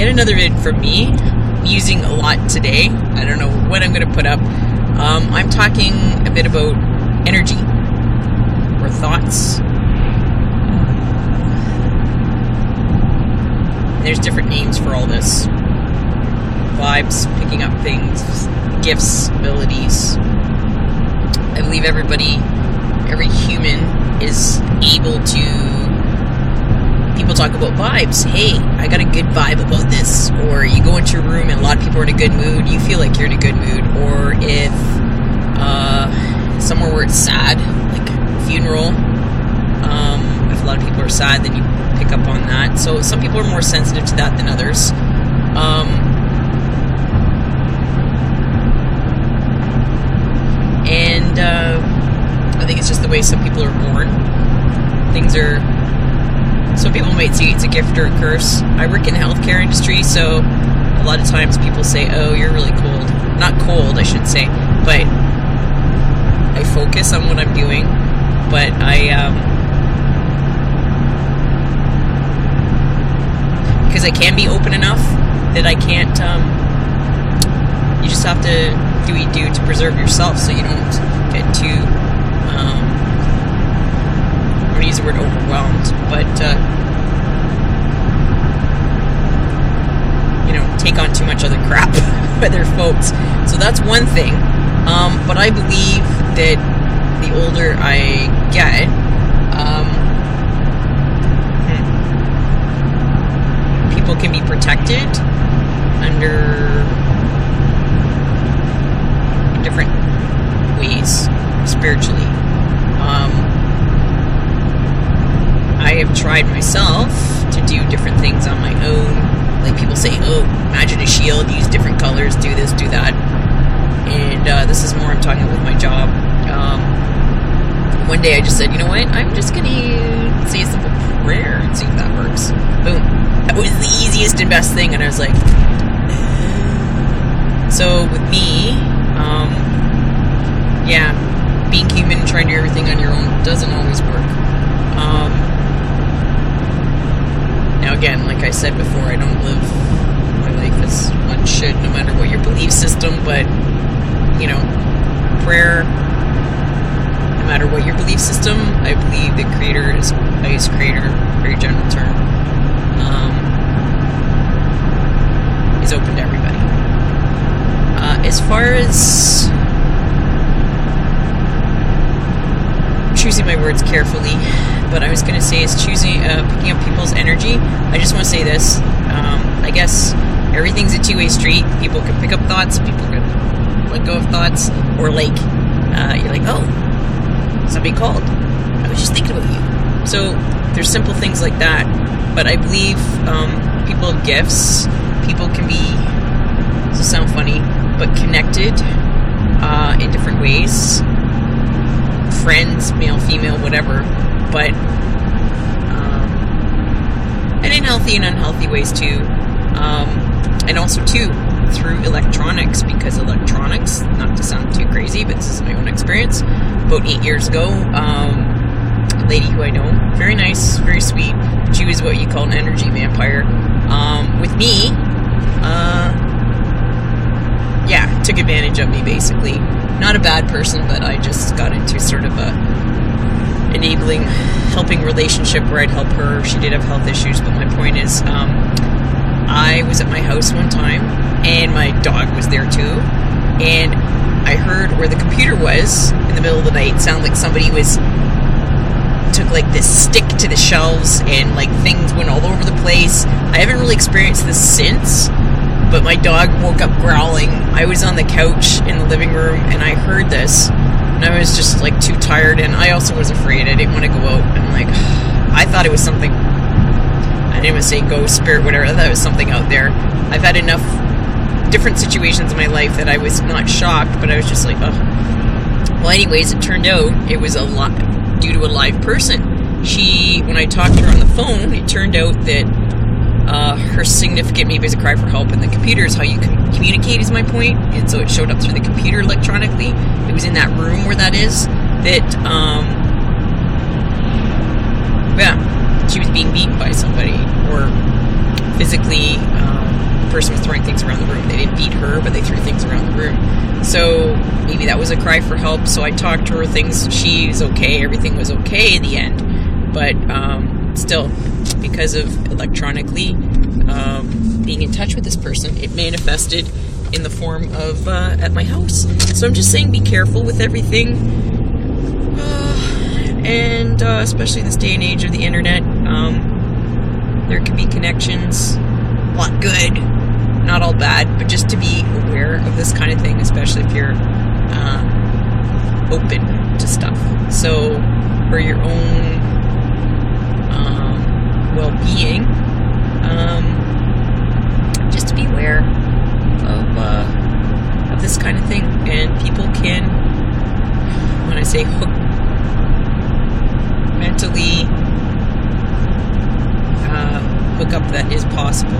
Yet another vid from me, musing a lot today. I don't know what I'm going to put up. I'm talking a bit about energy or thoughts. There's different names for all this. Vibes, picking up things, gifts, abilities. I believe every human is able to... People talk about vibes. Hey, I got a good vibe about this. Or you go into a room and a lot of people are in a good mood. You feel like you're in a good mood. Or if somewhere where it's sad, like a funeral, if a lot of people are sad, then you pick up on that. So some people are more sensitive to that than others. And I think it's just the way some people are born. Some people might say it's a gift or a curse. I work in the healthcare industry, so a lot of times people say, oh, you're really cold. Not cold, I should say, but I focus on what I'm doing, but because I can be open enough that I can't, you just have to do what you do to preserve yourself so you don't get too, I'm going to use the word overwhelmed, but, take on too much other crap with other folks. So that's one thing. But I believe that the older I get, people can be protected in different ways, spiritually. I have tried myself to do different things on my own. Like people say, oh, imagine a shield, use different colors, do this, do that. And this is more I'm talking with my job. One day I just said, you know what, I'm just going to say a simple prayer and see if that works. Boom. That was the easiest and best thing. And I was like, so with me, being human and trying to do everything on your own doesn't always work. Now again, like I said before, I don't live my life as one should, no matter what your belief system, but, prayer, no matter what your belief system, I believe the Creator is highest creator, very general term, is open to everybody. As far as choosing my words carefully, but I was going to say is picking up people's energy. I just want to say this. I guess everything's a two-way street. People can pick up thoughts. People can let go of thoughts. Or you're like, oh, somebody called. I was just thinking about you. So there's simple things like that. But I believe people have gifts. People can be, this will sound funny, but connected in different ways. Friends, male, female, whatever, but and in healthy and unhealthy ways too, and also too through electronics, because electronics, not to sound too crazy, but this is my own experience. About 8 years ago, a lady who I know, very nice, very sweet, she was what you call an energy vampire. With me, took advantage of me basically. Not a bad person, but I just got into sort of a enabling, helping relationship where I'd help her. She did have health issues, but my point is, I was at my house one time, and my dog was there too, and I heard where the computer was in the middle of the night sound like somebody took like this stick to the shelves, and like things went all over the place. I haven't really experienced this since, but my dog woke up growling. I was on the couch in the living room, and I heard this, and I was just like too tired, and I also was afraid. I didn't want to go out. I'm like, I thought it was something, I didn't want to say ghost, spirit, whatever. I thought it was something out there. I've had enough different situations in my life that I was not shocked, but I was just like, oh. Well, anyways, it turned out it was due to a live person. When I talked to her on the phone, it turned out that her significant, maybe it's a cry for help, and the computer is how you communicate, is my point. And so it showed up through the computer electronically. It was in that room where that is, that she was being beaten by somebody, or physically the person was throwing things around the room. They didn't beat her, but they threw things around the room. So maybe that was a cry for help. So I talked to her. She's okay. Everything was okay in the end. But still, because of electronically being in touch with this person, it manifested in the form of at my house. So I'm just saying, be careful with everything. And especially in this day and age of the internet, there can be connections, a lot good, not all bad, but just to be aware of this kind of thing, especially if you're open to stuff. So for your own well-being, just to be aware of this kind of thing. And people can, when I say mentally hook up, that is possible.